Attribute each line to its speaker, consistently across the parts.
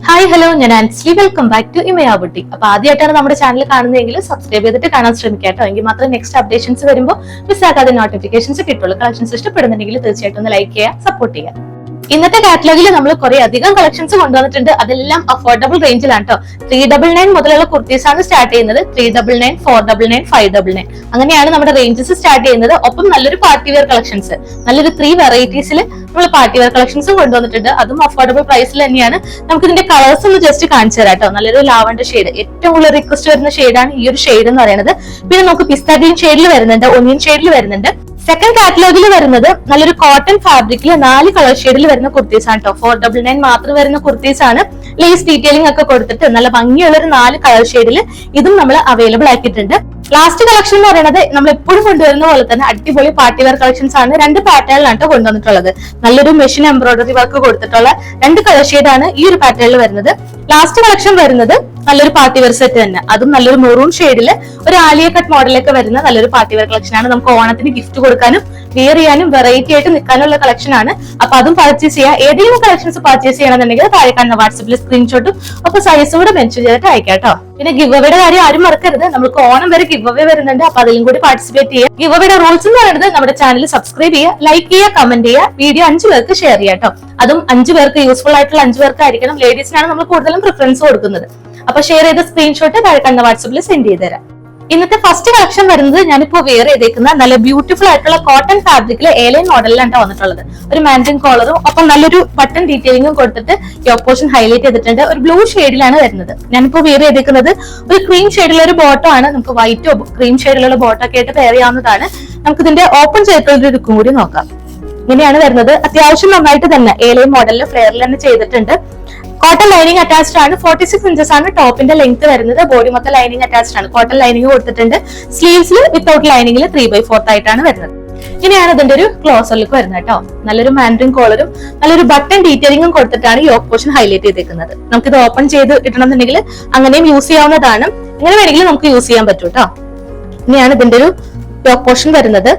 Speaker 1: Hi hello, ഞാൻ Ansley. Welcome back to Imaya boutique. അപ്പൊ ആദ്യമായിട്ടാണ് നമ്മുടെ ചാനൽ കാണുന്നതെങ്കിൽ സബ്സ്ക്രൈബ് ചെയ്തിട്ട് കാണാൻ ശ്രമിക്കാട്ടോ. എങ്കിൽ മാത്രം നെക്സ്റ്റ് അപ്ഡേഷൻസ് വരുമ്പോൾ മിസ്സാക്കാതെ നോട്ടിഫിക്കേഷൻസ് കിട്ടുള്ളൂ. കളക്ഷൻസ് ഇഷ്ടപ്പെടുന്നുണ്ടെങ്കിൽ തീർച്ചയായിട്ടും ഒന്ന് ലൈക്ക് ചെയ്യുക, സപ്പോർട്ട് ചെയ്യുക. ഇന്നത്തെ കാറ്റലോഗിൽ നമ്മൾ കുറെ അധികം കളക്ഷൻസ് കൊണ്ടുവന്നിട്ടുണ്ട്. അതെല്ലാം അഫോർഡബിൾ റേഞ്ചിലാണ് കേട്ടോ. 399 മുതലുള്ള കുർത്തീസ് ആണ് സ്റ്റാർട്ട് ചെയ്യുന്നത്. 399, 499, 599 അങ്ങനെയാണ് നമ്മുടെ റേഞ്ചസ് സ്റ്റാർട്ട് ചെയ്യുന്നത്. ഒപ്പം നല്ലൊരു പാർട്ടി വെയർ കളക്ഷൻസ്, നല്ലൊരു 3 വെറൈറ്റീസിൽ നമ്മൾ പാർട്ടി വെയർ കളക്ഷൻസും കൊണ്ടുവന്നിട്ടുണ്ട്. അതും അഫോർഡബിൾ പ്രൈസിൽ തന്നെയാണ്. നമുക്ക് ഇതിന്റെ കളേഴ്സ് ഒന്ന് ജസ്റ്റ് കാണിച്ചു തരാം കേട്ടോ. നല്ലൊരു ലാവൻഡർ ഷെയ്ഡ്, ഏറ്റവും കൂടുതൽ റിക്വസ്റ്റ് വരുന്ന ഷെയ്ഡാണ് ഈ ഒരു ഷെയ്ഡ് എന്ന് പറയുന്നത്. പിന്നെ നമുക്ക് പിസ്ത ഗ്രീൻ ഷെയ്ഡിൽ വരുന്നുണ്ട്, ഒനിയൻ ഷെയ്ഡിൽ വരുന്നുണ്ട്. സെക്കൻഡ് കാറ്റലോഗിൽ വരുന്നത് നല്ലൊരു കോട്ടൺ ഫാബ്രിക്കിൽ 4 കളർ ഷെയ്ഡിൽ വരുന്ന കുർത്തീസ് ആണ് കേട്ടോ. 499 മാത്രം വരുന്ന കുർത്തീസ് ആണ്. ലേസ് ഡീറ്റെയിലിംഗ് ഒക്കെ കൊടുത്തിട്ട് നല്ല ഭംഗിയുള്ള ഒരു 4 കളർ ഷെയ്ഡിൽ ഇതും നമ്മൾ അവൈലബിൾ ആക്കിയിട്ടുണ്ട്. ലാസ്റ്റ് കളക്ഷൻ എന്ന് പറയുന്നത് നമ്മൾ എപ്പോഴും കൊണ്ടുവരുന്ന പോലെ തന്നെ അടിപൊളി പാർട്ടി വെയർ കളക്ഷൻസ് ആണ്. 2 പാറ്റേണിലാണ് കൊണ്ടുവന്നിട്ടുള്ളത്. നല്ലൊരു മെഷീൻ എംബ്രോയിഡറി വർക്ക് കൊടുത്തിട്ടുള്ള 2 കളർ ഷെയ്ഡ് ആണ് ഈ ഒരു പാറ്റേണിൽ വരുന്നത്. ലാസ്റ്റ് കളക്ഷൻ വരുന്നത് നല്ലൊരു പാർട്ടി വെയർ സെറ്റ് തന്നെ, അതും നല്ലൊരു മെറൂൺ ഷെയ്ഡിൽ ഒരു ആലിയ കട്ട് മോഡലൊക്കെ വരുന്ന നല്ലൊരു പാർട്ടി വെയർ കളക്ഷൻ ആണ്. നമുക്ക് ഓണത്തിന് ഗിഫ്റ്റ് കൊടുക്കാനും വെയർ ചെയ്യാനും വെറൈറ്റി ആയിട്ട് നിൽക്കാനുള്ള കളക്ഷൻ ആണ്. അപ്പൊ അതും പർച്ചേസ് ചെയ്യാം. ഏതെങ്കിലും കളക്ഷൻസ് പർച്ചേസ് ചെയ്യണമെന്നുണ്ടെങ്കിൽ താഴെ കാണുന്ന വാട്സപ്പിൽ സ്ക്രീൻഷോട്ടും അപ്പൊ സൈസും കൂടെ മെൻഷൻ ചെയ്തിട്ട് അയക്കാം കേട്ടോ. പിന്നെ ഗിവ് അവയുടെ കാര്യം ആരും മറക്കരുത്. നമുക്ക് ഓണം വരെ ഗിവ് അവേ വരുന്നുണ്ട്. അപ്പൊ അതിലും കൂടി പാർട്ടിസിപ്പേറ്റ് ചെയ്യുക. ഗിവ് അവയുടെ റൂൾസ് എന്ന് പറയുന്നത് നമ്മുടെ ചാനൽ സബ്സ്ക്രൈബ് ചെയ്യുക, ലൈക്ക് ചെയ്യുക, കമന്റ് ചെയ്യുക, വീഡിയോ 5 പേർക്ക് ഷെയർ ചെയ്യാം കേട്ടോ. അതും 5 പേർക്ക് യൂസ്ഫുൾ ആയിട്ടുള്ള 5 പേർക്കായിരിക്കണം. ലേഡീസിനാണ് നമ്മൾ കൂടുതലും പ്രിഫറൻസ് കൊടുക്കുന്നത്. അപ്പൊ ഷെയർ ചെയ്ത സ്ക്രീൻഷോട്ട് താഴെ കാണുന്ന വാട്സപ്പിൽ സെൻഡ് ചെയ്ത് തരാം. ഇന്നത്തെ ഫസ്റ്റ് കളക്ഷൻ വരുന്നത് ഞാനിപ്പോ വെയർ ചെയ്തേക്കുന്ന നല്ല ബ്യൂട്ടിഫുൾ ആയിട്ടുള്ള കോട്ടൺ ഫാബ്രിക്കിലെ എലൈൻ മോഡലിലാണ് വന്നിട്ടുള്ളത്. ഒരു മാൻഡ്രിൻ കോളറും ഒപ്പം നല്ലൊരു ബട്ടൺ ഡീറ്റെയിലിംഗും കൊടുത്തിട്ട് യോക്ക് പോർഷൻ ഹൈലൈറ്റ് ചെയ്തിട്ടുണ്ട്. ഒരു ബ്ലൂ ഷെയ്ഡിലാണ് വരുന്നത്. ഞാനിപ്പോ വെയർ ചെയ്തേക്കുന്നത് ഒരു ക്രീം ഷെയ്ഡിലുള്ള ഒരു ബോട്ടോ ആണ്. നമുക്ക് വൈറ്റോ ക്രീം ഷെയ്ഡിലുള്ള ബോട്ടോ ഒക്കെ ആയിട്ട് പെയർ ചെയ്യാവുന്നതാണ്. നമുക്ക് ഇതിന്റെ ഓപ്പൺ ചെയ്തിട്ടുള്ള ഒരു ലുക്കും കൂടി നോക്കാം. ഇങ്ങനെയാണ് വരുന്നത്. അത്യാവശ്യം നന്നായിട്ട് തന്നെ എലൈൻ മോഡലിൽ ഫ്ലെയറിൽ തന്നെ ചെയ്തിട്ടുണ്ട്. കോട്ടൺ ലൈനിങ് അറ്റാച്ച്ഡ് ആണ്. 46 ഇഞ്ചസ് ആണ് ടോപ്പിന്റെ ലെങ്ത് വരുന്നത്. ബോഡി മൊത്തം ലൈനിങ് അറ്റാച്ച്ഡ് ആണ്. കോട്ടൺ ലൈനിങ് കൊടുത്തിട്ടുണ്ട്. സ്ലീവ്സിൽ വിത്തൗട്ട് ലൈനിങ്ങിൽ 3/4 ആയിട്ടാണ് വരുന്നത്. ഇങ്ങനെയാണ് ഇതിന്റെ ഒരു ക്ലോസർ ലുക്ക് വരുന്നത് കേട്ടോ. നല്ലൊരു മാൻഡ്രിൻ കോളറും നല്ലൊരു ബട്ടൺ ഡീറ്റെയിലിംഗും കൊടുത്തിട്ടാണ് യോക്ക് പോർഷൻ ഹൈലൈറ്റ് ചെയ്തേക്കുന്നത്. നമുക്കിത് ഓപ്പൺ ചെയ്ത് ഇടണമെന്നുണ്ടെങ്കിൽ അങ്ങനെയും യൂസ് ചെയ്യാവുന്നതാണ്. ഇങ്ങനെ വേണമെങ്കിലും നമുക്ക് യൂസ് ചെയ്യാൻ പറ്റും കേട്ടോ. ഇങ്ങനെയാണ് ഇതിന്റെ ഒരു യോക്ക് പോർഷൻ വരുന്നത്.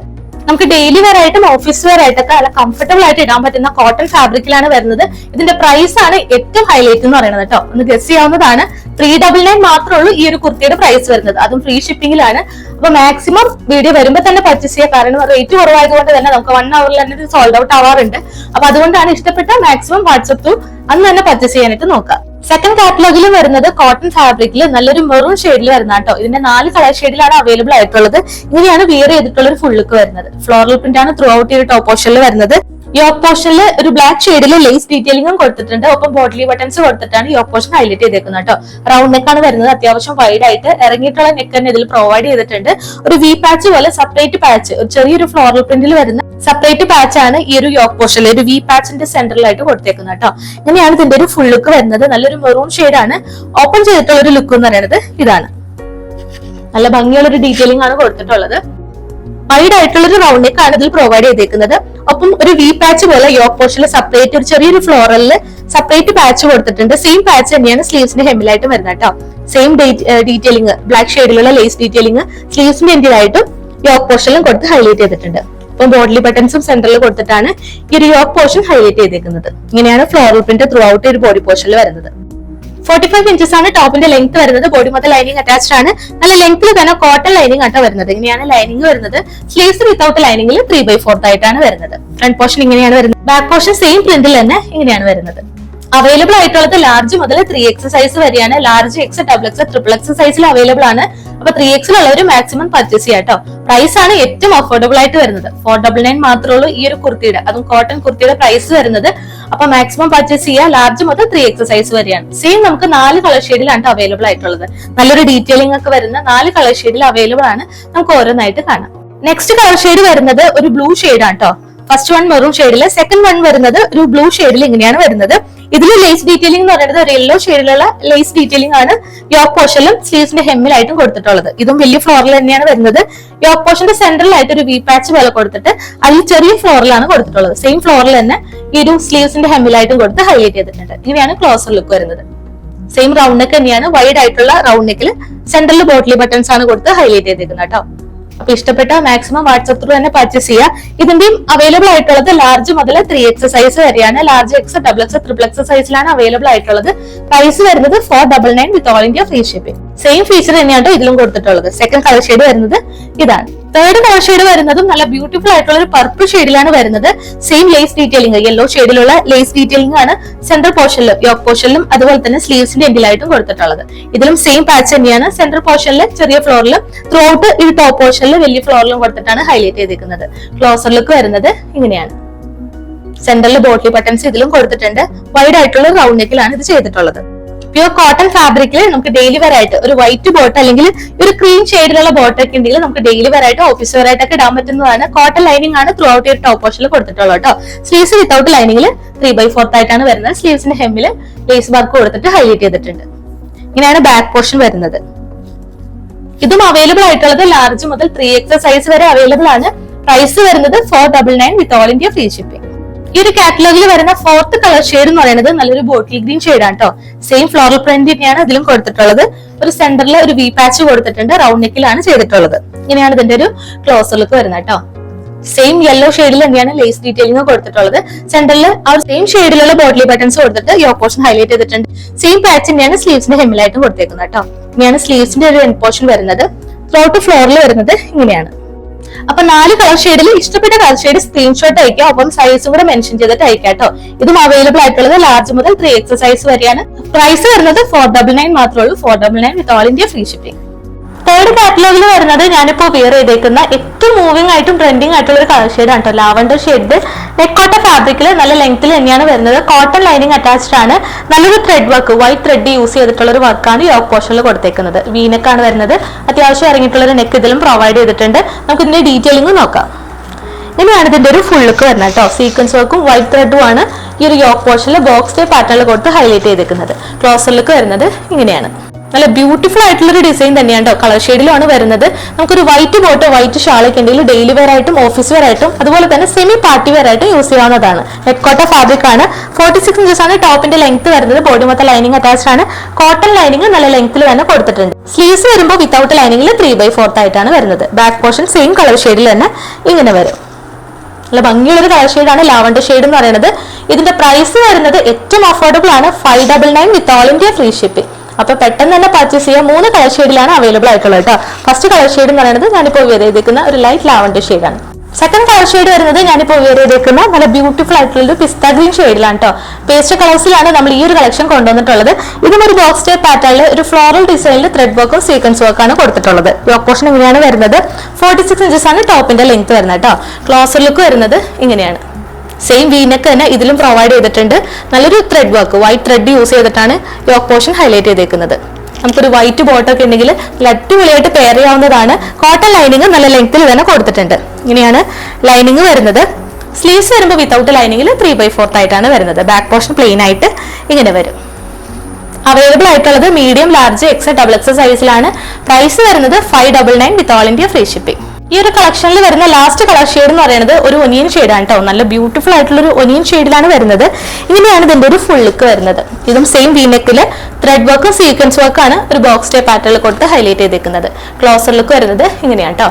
Speaker 1: നമുക്ക് ഡെയിലി വെയർ ആയിട്ടും ഓഫീസ് വെയർ ആയിട്ടൊക്കെ നല്ല കംഫർട്ടബിൾ ആയിട്ട് ഇടാൻ പറ്റുന്ന കോട്ടൺ ഫാബ്രിക്കിലാണ് വരുന്നത്. ഇതിന്റെ പ്രൈസ് ആണ് ഏറ്റവും ഹൈലൈറ്റ് എന്ന് പറയുന്നത് കേട്ടോ. ഒന്ന് ഗസ് ചെയ്യാവുന്നതാണ്. 399 മാത്രമേ ഉള്ളൂ ഈ ഒരു കുർത്തിയുടെ പ്രൈസ് വരുന്നത്. അതും ഫ്രീ ഷിപ്പിംഗിലാണ്. അപ്പൊ മാക്സിമം വീഡിയോ വരുമ്പോൾ തന്നെ പർച്ചേസ് ചെയ്യുക. കാരണം റേറ്റ് കുറവായതുകൊണ്ട് തന്നെ നമുക്ക് 1 hour തന്നെ സോൾഡ് ഔട്ട് ആവാറുണ്ട്. അപ്പൊ അതുകൊണ്ടാണ് ഇഷ്ടപ്പെട്ട മാക്സിമം വാട്സ്ആപ്പ് ത്രൂ അന്ന് തന്നെ പർച്ചേസ് ചെയ്യാനായിട്ട് നോക്കാം. സെക്കൻഡ് കാറ്റലോഗിൽ വരുന്നത് കോട്ടൺ ഫാബ്രിക്കിൽ നല്ലൊരു മെറൂൺ ഷെയ്ഡിൽ വരുന്ന കേട്ടോ. ഇതിന്റെ 4 കളർ ഷെയ്ഡിലാണ് അവൈലബിൾ ആയിട്ടുള്ളത്. ഇങ്ങനെയാണ് വിയർ ചെയ്തിട്ടുള്ള ഒരു ഫുൾ ലുക്ക് വരുന്നത്. ഫ്ലോറൽ പ്രിന്റ് ആണ് ത്രൂ ഔട്ട് ഈ ടോപ്പ് പോർഷനിൽ വരുന്നത്. യോക്ക് പോർഷനിൽ ഒരു ബ്ലാക്ക് ഷെയ്ഡിൽ ലേസ് ഡീറ്റെയിലിംഗും കൊടുത്തിട്ടുണ്ട്. ഒപ്പം ബോട്ടിലി ബട്ടൺസ് കൊടുത്തിട്ടാണ് യോക്ക് പോർഷൻ ഹൈലൈറ്റ് ചെയ്തേക്കുന്നത് കേട്ടോ. റൗണ്ട് നെക്കാണ് വരുന്നത്. അത്യാവശ്യം വൈഡ് ആയിട്ട് ഇറങ്ങിയിട്ടുള്ള നെക്ക് തന്നെ ഇതിൽ പ്രൊവൈഡ് ചെയ്തിട്ടുണ്ട്. ഒരു വി പാച്ച് പോലെ സെപ്പറേറ്റ് പാച്ച്, ഒരു ചെറിയൊരു ഫ്ലോറൽ പ്രിന്റിൽ വരുന്ന സെപ്പറേറ്റ് പാച്ച് ആണ് ഈ ഒരു യോക്ക് പോർഷനിൽ ഒരു വി പാച്ചിന്റെ സെന്ററിലായിട്ട് കൊടുത്തേക്കുന്നത് കേട്ടോ. ഇങ്ങനെയാണ് ഇതിന്റെ ഒരു ഫുൾ ലുക്ക് വരുന്നത്. നല്ലൊരു മെറൂൺ ഷെയ്ഡാണ്. ഓപ്പൺ ചെയ്തിട്ടുള്ള ഒരു ലുക്ക് എന്ന് പറയുന്നത് ഇതാണ്. നല്ല ഭംഗിയുള്ള ഒരു ഡീറ്റെയിലിംഗ് ആണ് കൊടുത്തിട്ടുള്ളത്. വൈഡ് ആയിട്ടുള്ള ഒരു റൗണ്ട് നെക്ക് ആണ് ഇതിൽ പ്രൊവൈഡ് ചെയ്തേക്കുന്നത്. ഒപ്പം ഒരു വി പാച്ച് പോലെ യോക്ക് പോർഷനിൽ സെപ്പറേറ്റ് ഒരു ചെറിയൊരു ഫ്ലോറലിൽ സെപ്പറേറ്റ് പാച്ച് കൊടുത്തിട്ടുണ്ട്. സെയിം പാച്ച് തന്നെയാണ് സ്ലീവ്സിന്റെ ഹെമ്മിലായിട്ട് വരുന്നത് കേട്ടോ. സെയിം ഡീറ്റെയിലിംഗ് ബ്ലാക്ക് ഷെയ്ഡിലുള്ള ലേസ് ഡീറ്റെയിലിംഗ് സ്ലീവ്സിന്റെ എൻഡിലായിട്ടും യോക്ക് പോർഷനിലും കൊടുത്ത് ഹൈലൈറ്റ് ചെയ്തിട്ടുണ്ട്. അപ്പം ബോഡി ബട്ടൺസും സെന്ററിൽ കൊടുത്തിട്ടാണ് ഈ ഒരു യോക്ക് പോർഷൻ ഹൈലൈറ്റ് ചെയ്തേക്കുന്നത്. ഇങ്ങനെയാണ് ഫ്ലോറൽ പ്രിന്റ് ത്രൂ ഔട്ട് ഒരു ബോഡി പോർഷനിൽ വരുന്നത്. 45 ഇഞ്ചസ് ആണ് ടോപ്പിന്റെ ലെങ്ത് വരുന്നത്. ബോഡി മൊത്തം ലൈനിങ് അറ്റാച്ച്ഡ് ആണ്. നല്ല ലെങ്ത്തിൽ തന്നെ കോട്ടൺ ലൈനിങ് ആട്ടോ വരുന്നത്. ഇങ്ങനെയാണ് ലൈനിങ് വരുന്നത്. സ്ലീവ്സ് വിത്തൗട്ട് ലൈനിങ്ങിൽ 3/4 ആയിട്ടാണ് വരുന്നത്. ഫ്രണ്ട് പോർഷൻ ഇങ്ങനെയാണ് വരുന്നത്. ബാക്ക് പോർഷൻ സെയിം പ്രിന്റിൽ തന്നെ ഇങ്ങനെയാണ് വരുന്നത്. അവൈലബിൾ ആയിട്ടുള്ളത് ലാർജ് മുതൽ 3X സൈസ് വരെയാണ്. Large X, double X, triple X സൈസിൽ അവൈലബിൾ ആണ്. അപ്പൊ 3X ഉള്ളവർ മാക്സിമം പർച്ചേസ് ചെയ്യാം കേട്ടോ. പ്രൈസ് ആണ് ഏറ്റവും അഫോർഡബിൾ ആയിട്ട് വരുന്നത്. 499 മാത്രമേ ഉള്ളൂ ഈ ഒരു കുർത്തിയുടെ, അതും കോട്ടൺ കുർത്തിയുടെ പ്രൈസ് വരുന്നത്. അപ്പൊ മാക്സിമം പർച്ചേസ് ചെയ്യുക. ലാർജ് മുതൽ 3X സൈസ് വരെയാണ്. സെയിം നമുക്ക് 4 കളർ ഷെയ്ഡിലാണ് അവൈലബിൾ ആയിട്ടുള്ളത്. നല്ലൊരു ഡീറ്റെയിലിംഗ് ഒക്കെ വരുന്ന 4 കളർ ഷെയ്ഡിൽ അവൈലബിൾ ആണ്. നമുക്ക് ഓരോന്നായിട്ട് കാണാം. നെക്സ്റ്റ് കളർ ഷെയ്ഡ് വരുന്നത് ഒരു ബ്ലൂ ഷെയ്ഡ് ആണ് കേട്ടോ. ഫസ്റ്റ് വൺ മെറൂൺ ഷെയ്ഡില്, സെക്കൻഡ് വൺ വരുന്നത് ഒരു ബ്ലൂ ഷെയ്ഡിൽ ഇങ്ങനെയാണ് വരുന്നത്. ഇതിൽ ലേസ് ഡീറ്റെയിലിംഗ് എന്ന് പറയുന്നത് ഒരു യെല്ലോ ഷെയ്ഡിലുള്ള ലേസ് ഡീറ്റെയിലിംഗ് ആണ് യോക്ക് പോർഷനിലും സ്ലീവ്സിന്റെ ഹെമ്മിലായിട്ടും കൊടുത്തിട്ടുള്ളത്. ഇതും വലിയ ഫ്ലോറിൽ തന്നെയാണ് വരുന്നത്. യോക്ക് പോർഷന്റെ സെന്ററിലായിട്ട് ഒരു വി പാച്ച് പോലെ കൊടുത്തിട്ട് അതിൽ ചെറിയ ഫ്ലോറിലാണ് കൊടുത്തിട്ടുള്ളത്. സെയിം ഫ്ലോറിൽ തന്നെ ഈ ഒരു സ്ലീവ്സിന്റെ ഹെമ്മിലായിട്ടും കൊടുത്ത് ഹൈലൈറ്റ് ചെയ്തിട്ടുണ്ട്. ഇങ്ങനെയാണ് ക്ലോസർ ലുക്ക് വരുന്നത്. സെയിം റൗണ്ട് നെക്ക് തന്നെയാണ്. വൈഡ് ആയിട്ടുള്ള റൗണ്ട് നെക്കിൽ സെന്ററിൽ ബോട്ടിലി ബട്ടൺസ് ആണ് കൊടുത്ത് ഹൈലൈറ്റ് ചെയ്തിരിക്കുന്നത് കേട്ടോ. അപ്പൊ ഇഷ്ടപ്പെട്ട മാക്സിമം വാട്സ്ആപ്പ് ത്രൂ തന്നെ പർച്ചേസ് ചെയ്യുക. ഇതിന്റെയും അവൈലബിൾ ആയിട്ടുള്ളത് ലാർജ് മുതൽ 3X സൈസ് വരെയാണ്. Large X, double X, triple X സൈസിലാണ് അവൈലബിൾ ആയിട്ടുള്ളത്. പ്രൈസ് വരുന്നത് 499 with all India free shipping. Same feature തന്നെയാണ് ഇതിലും കൊടുത്തിട്ടുള്ളത്. സെക്കൻഡ് കളർ ഷെയ്ഡ് വരുന്നത് ഇതാണ്. തേർഡ് കളർ ഷെയ്ഡ് വരുന്നതും നല്ല ബ്യൂട്ടിഫുൾ ആയിട്ടുള്ള ഒരു പർപ്പിൾ ഷെയ്ഡിലാണ് വരുന്നത്. സെയിം ലേസ് ഡീറ്റെയിലിംഗ്, യെല്ലോ ഷെയ്ഡിലുള്ള ലേസ് ഡീറ്റെയിലിംഗ് ആണ് സെൻട്രൽ പോർഷനിലും യോക്ക് പോർഷനിലും അതുപോലെ തന്നെ സ്ലീവ്സിന്റെ എൻഡിലായിട്ടും കൊടുത്തിട്ടുള്ളത്. ഇതിലും സെയിം പാച്ച് തന്നെയാണ്. സെൻട്രൽ പോർഷനിൽ ചെറിയ ഫ്ലോറിലും ത്രൂ ഔട്ട് ഈ ടോപ്പ് പോർഷനിൽ വലിയ ഫ്ലോറിലും കൊടുത്തിട്ടാണ് ഹൈലൈറ്റ് ചെയ്തിരിക്കുന്നത്. ക്ലോസർ ലുക്ക് വരുന്നത് ഇങ്ങനെയാണ്. സെന്ററിൽ ബോട്ടിൽ ബട്ടൺസ് ഇതിലും കൊടുത്തിട്ടുണ്ട്. വൈഡ് ആയിട്ടുള്ള റൗണ്ട് നെക്കിലാണ് ഇത് ചെയ്തിട്ടുള്ളത്. പ്യൂർ കോട്ടൺ ഫാബ്രിക്കിൽ നമുക്ക് ഡെയിലി വെയർ ആയിട്ട് ഒരു വൈറ്റ് ബോട്ട് അല്ലെങ്കിൽ ഒരു ക്രീം ഷെയ്ഡിലുള്ള ബോട്ട് ഒക്കെ ഉണ്ടെങ്കിൽ നമുക്ക് ഡെയിലി വെയർ ആയിട്ട് ഓഫീസ് വെയർ ആയിട്ടൊക്കെ ഇടാൻ പറ്റുന്നതാണ്. കോട്ടൺ ലൈനിങ് ആണ് ത്രൂ ഔട്ട് ടോപ്പ് പോർഷനിൽ കൊടുത്തിട്ടുള്ളത് കേട്ടോ. സ്ലീവ്സ് വിത്തൗട്ട് ലൈനിങ്ങിൽ 3/4 ആയിട്ടാണ് വരുന്നത്. സ്ലീവ്സിന്റെ ഹെമ്മില് ലേസ് വർക്ക് കൊടുത്തിട്ട് ഹൈലൈറ്റ് ചെയ്തിട്ടുണ്ട്. ഇങ്ങനെയാണ് ബാക്ക് പോർഷൻ വരുന്നത്. ഇതും അവൈലബിൾ ആയിട്ടുള്ളത് ലാർജ് മുതൽ 3X സൈസ് വരെ അവൈലബിൾ ആണ്. പ്രൈസ് വരുന്നത് 499 with all India free shipping. ഈ ഒരു കാറ്റലോഗിൽ വരുന്ന ഫോർത്ത് കളർ ഷെയ്ഡ് എന്ന് പറയുന്നത് നല്ലൊരു ബോട്ടിൽ ഗ്രീൻ ഷെയ്ഡാണ് കേട്ടോ. സെയിം ഫ്ലോറൽ പ്രിന്റ് തന്നെയാണ് ഇതിലും കൊടുത്തിട്ടുള്ളത്. ഒരു സെന്ററിൽ ഒരു വി പാച്ച് കൊടുത്തിട്ടുണ്ട്. റൗണ്ട് നെക്കിലാണ് ചെയ്തിട്ടുള്ളത്. ഇങ്ങനെയാണ് ഇതിന്റെ ഒരു ക്ലോസർ ലുക്ക് വരുന്നത് കേട്ടോ. സെയിം യെല്ലോ ഷെയ്ഡിൽ തന്നെയാണ് ലേസ് ഡീറ്റെയിലിംഗ് കൊടുത്തിട്ടുള്ളത്. സെന്ററിൽ ആ ഒരു സെയിം ഷെയ്ഡിലുള്ള ബോട്ടിൽ ബട്ടൺസ് കൊടുത്തിട്ട് യോക്ക് പോർഷൻ ഹൈലൈറ്റ് ചെയ്തിട്ടുണ്ട്. സെയിം പാച്ച് തന്നെയാണ് സ്ലീവ്സിന്റെ ഹെമ്മിലായിട്ടും കൊടുത്തേക്കുന്നത് കേട്ടോ. ഇങ്ങനെയാണ് സ്ലീവ്സിന്റെ ഒരു എൻഡ് പോർഷൻ വരുന്നത്. ത്രോട്ട് ഫ്ലോറിൽ വരുന്നത് ഇങ്ങനെയാണ്. അപ്പൊ 4 കളർ ഷെയ്ഡിൽ ഇഷ്ടപ്പെട്ട കളർ ഷെയ്ഡ് സ്ക്രീൻഷോട്ട് അയക്കുക. ഒപ്പം സൈസും കൂടെ മെൻഷൻ ചെയ്തിട്ട് അയക്കാം കേട്ടോ. ഇതും അവൈലബിൾ ആയിട്ടുള്ളത് ലാർജ് മുതൽ 3X സൈസ് വരെയാണ്. പ്രൈസ് വരുന്നത് 499 മാത്രമേ ഉള്ളൂ. 499 with all India free shipping. Third കാറ്റലോഗിൽ വരുന്നത് ഞാനിപ്പോ വെയർ ചെയ്തേക്കുന്ന ഏറ്റവും മൂവിംഗ് ആയിട്ടും ട്രെൻഡിങ് ആയിട്ടുള്ള ഒരു കളർ ഷെയ്ഡ് ആണ് കേട്ടോ. ലാവണ്ടർ ഷെയ്ഡ് നെക്കോട്ട ഫാബ്രിക്കിൽ നല്ല ലെങ്ത്തിൽ തന്നെയാണ് വരുന്നത്. കോട്ടൺ ലൈനിങ് അറ്റാച്ച്ഡ് ആണ്. നല്ലൊരു thread work, white thread use ചെയ്തിട്ടുള്ള ഒരു വർക്കാണ് യോക്ക് പോർഷനിൽ കൊടുത്തേക്കുന്നത്. വീനെക്കാണ് വരുന്നത്. അത്യാവശ്യം ഇറങ്ങിയിട്ടുള്ള ഒരു നെക്ക് ഇതിലും പ്രൊവൈഡ് ചെയ്തിട്ടുണ്ട്. നമുക്ക് ഇതിന്റെ ഡീറ്റെയിലിംഗ് നോക്കാം. ഇനിയാണ് ഇതിന്റെ ഒരു ഫുൾ ലുക്ക് വരുന്നത് കേട്ടോ. സീക്വൻസ് വർക്കും വൈറ്റ് ത്രെഡും ആണ് ഈ ഒരു യോക്ക് പോർഷനിൽ ബോക്സ് ടൈപ്പ് പാറ്റേണിൽ കൊടുത്ത് ഹൈലൈറ്റ് ചെയ്തേക്കുന്നത്. ക്ലോസർ ലുക്ക് വരുന്നത് ഇങ്ങനെയാണ്. നല്ല ബ്യൂട്ടിഫുൾ ആയിട്ടുള്ള ഒരു ഡിസൈൻ തന്നെയാണ് കേട്ടോ. കളർ ഷെയ്ഡിലാണ് വരുന്നത്. നമുക്കൊരു വൈറ്റ് ബോട്ട്, വൈറ്റ് ഷാളൊക്കെ ഉണ്ടെങ്കിൽ ഡെയിലി വെയർ ആയിട്ടും ഓഫീസ് വെയർ ആയിട്ടും അതുപോലെ തന്നെ സെമി പാർട്ടി വെയർ ആയിട്ടും യൂസ് ചെയ്യാവുന്നതാണ്. നെക്കോട്ട ഫാബ്രിക് ആണ്. 46 ഇഞ്ചസ് ആണ് ടോപ്പിന്റെ ലെങ്ത് വരുന്നത്. ബോഡി മൊത്തം ലൈനിങ് അറ്റാച്ച്ഡ് ആണ്. കോട്ടൺ ലൈനിങ് നല്ല ലെങ്ത്തിൽ തന്നെ കൊടുത്തിട്ടുണ്ട്. സ്ലീവ്സ് വരുമ്പോൾ വിത്തൗട്ട് ലൈനിങ്ങിൽ 3/4 ആയിട്ടാണ് വരുന്നത്. ബാക്ക് പോർഷൻ സെയിം കളർ ഷെയ്ഡിൽ തന്നെ ഇങ്ങനെ വരും. നല്ല ഭംഗിയുള്ളൊരു കളർ ഷെയ്ഡാണ് ലാവണ്ടർ ഷെയ്ഡ് എന്ന് പറയുന്നത്. ഇതിന്റെ പ്രൈസ് വരുന്നത് ഏറ്റവും അഫോർഡബിൾ ആണ്. 599 with all India free shipping. അപ്പൊ പെട്ടെന്ന് തന്നെ പർച്ചേസ് ചെയ്യാം. 3 കളർ ഷെയ്ഡിലാണ് അവൈലബിൾ ആയിട്ടുള്ളത് കേട്ടോ. ഫസ്റ്റ് കളർ ഷെയ്ഡ് എന്ന് പറയുന്നത് ഞാനിപ്പോൾ വെയർ ചെയ്തേക്കുന്ന ഒരു ലൈറ്റ് ലാവണ്ടർ ഷെയ്ഡാണ്. സെക്കൻഡ് കളർ ഷെയ്ഡ് വരുന്നത് ഞാനിപ്പോൾ വെയർ ചെയ്തേക്കുന്ന നല്ല ബ്യൂട്ടിഫുൾ ആയിട്ടുള്ള ഒരു പിസ്ത ഗ്രീൻ ഷെയ്ഡിലാണ് കേട്ടോ. പേസ്റ്റ് കളേഴ്സിലാണ് നമ്മൾ ഈ ഒരു കളക്ഷൻ കൊണ്ടുവന്നിട്ടുള്ളത്. ഇതും ഒരു ബോക്സ് ടൈപ്പ് പാറ്റേണിൽ ഒരു ഫ്ലോറൽ ഡിസൈനിൽ ത്രെഡ് വർക്കും സീക്വൻസ് വർക്കാണ് കൊടുത്തിട്ടുള്ളത്. യോക്ക് പോർഷൻ ഇങ്ങനെയാണ് വരുന്നത്. 46 ഇഞ്ചസ് ആണ് ടോപ്പിന്റെ ലെങ്ത് വരുന്നത് കേട്ടോ. ക്ലോസർ ലുക്ക് വരുന്നത് ഇങ്ങനെയാണ്. സെയിം വീനക്ക് തന്നെ ഇതിലും പ്രൊവൈഡ് ചെയ്തിട്ടുണ്ട്. നല്ലൊരു thread work, white thread use ചെയ്തിട്ടാണ് യോക്ക് പോർഷൻ ഹൈലൈറ്റ് ചെയ്തേക്കുന്നത്. നമുക്കൊരു വൈറ്റ് ബോട്ടൊക്കെ ഉണ്ടെങ്കിൽ അടിപൊളിയായിട്ട് പെയർ ചെയ്യാവുന്നതാണ്. കോട്ടൺ ലൈനിങ് നല്ല ലെങ്ത്തിൽ തന്നെ കൊടുത്തിട്ടുണ്ട്. ഇങ്ങനെയാണ് ലൈനിങ് വരുന്നത്. സ്ലീവ്സ് വരുമ്പോൾ വിത്തൗട്ട് ലൈനിങ്ങിൽ 3/4 ആയിട്ടാണ് വരുന്നത്. ബാക്ക് പോർഷൻ പ്ലെയിൻ ആയിട്ട് ഇങ്ങനെ വരും. അവൈലബിൾ ആയിട്ടുള്ളത് medium, large, X, double X സൈസിലാണ്. പ്രൈസ് വരുന്നത് 599 with all India free shipping. ഈ ഒരു കളക്ഷനിൽ വരുന്ന ലാസ്റ്റ് കളർ ഷെയ്ഡ് എന്ന് പറയുന്നത് ഒരു ഒനിയൻ ഷെയ്ഡാണ് കേട്ടോ. നല്ല ബ്യൂട്ടിഫുൾ ആയിട്ടുള്ള ഒരു ഒനിയൻ ഷെയ്ഡിലാണ് വരുന്നത്. ഇങ്ങനെയാണ് ഇതിന്റെ ഒരു ഫുൾ ലുക്ക് വരുന്നത്. ഇതും സെയിം വീനെക്കില് ത്രെഡ് വർക്കും സീക്വൻസ് വർക്കാണ് ഒരു ബോക്സ് ടൈപ്പ് പാറ്റേണിൽ കൊടുത്ത് ഹൈലൈറ്റ് ചെയ്തേക്കുന്നത്. ക്ലോസർ ലുക്ക് വരുന്നത് ഇങ്ങനെയാണ് കേട്ടോ.